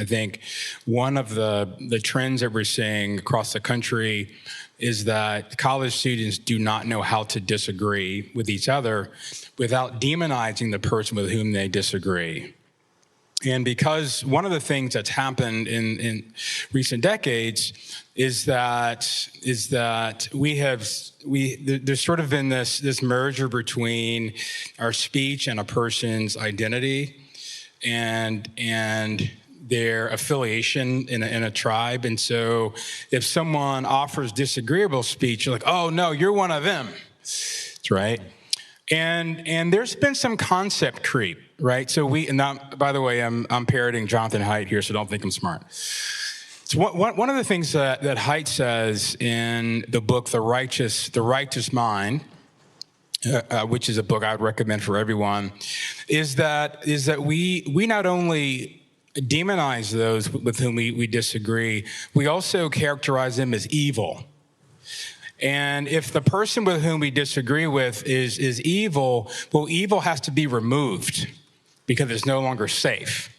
I think one of the trends that we're seeing across the country is that college students do not know how to disagree with each other without demonizing the person with whom they disagree. And because one of the things that's happened in recent decades is that there's sort of been this merger between our speech and a person's identity and their affiliation in a tribe. And so if someone offers disagreeable speech, you're like, oh no, you're one of them. That's right. And there's been some concept creep, right? So by the way, I'm parroting Jonathan Haidt here, so don't think I'm smart. So one of the things that Haidt says in the book, The Righteous Mind, which is a book I would recommend for everyone, is that we not only demonize those with whom we disagree, we also characterize them as evil. And if the person with whom we disagree with is evil, well, evil has to be removed because it's no longer safe.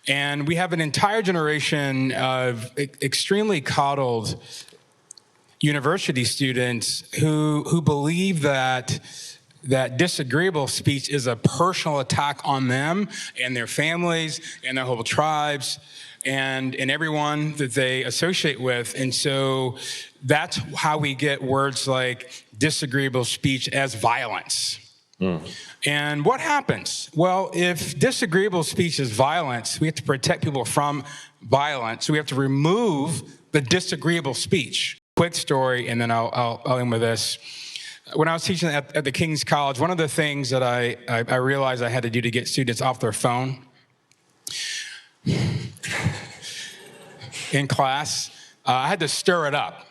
And we have an entire generation of extremely coddled university students who believe that disagreeable speech is a personal attack on them and their families and their whole tribes and everyone that they associate with. And so that's how we get words like disagreeable speech as violence. And what happens? Well, if disagreeable speech is violence, we have to protect people from violence. So we have to remove the disagreeable speech. Quick story, and then I'll end with this. When I was teaching at the King's College, one of the things that I realized I had to do to get students off their phone in class, I had to stir it up.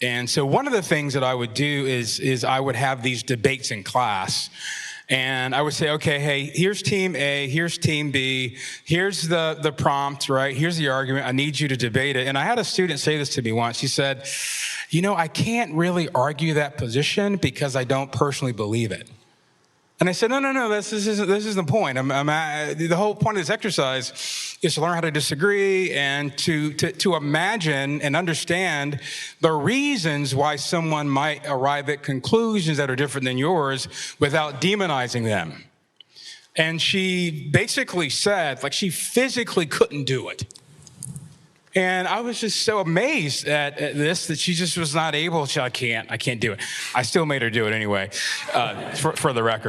And so one of the things that I would do is I would have these debates in class. And I would say, okay, hey, here's team A, here's team B, here's the prompt, right? Here's the argument. I need you to debate it. And I had a student say this to me once. She said, you know, I can't really argue that position because I don't personally believe it. And I said, no, this is the point. The whole point of this exercise is to learn how to disagree and to imagine and understand the reasons why someone might arrive at conclusions that are different than yours without demonizing them. And she basically said, like, she physically couldn't do it. And I was just so amazed at this that she just was not able. I can't do it. I still made her do it anyway, for the record.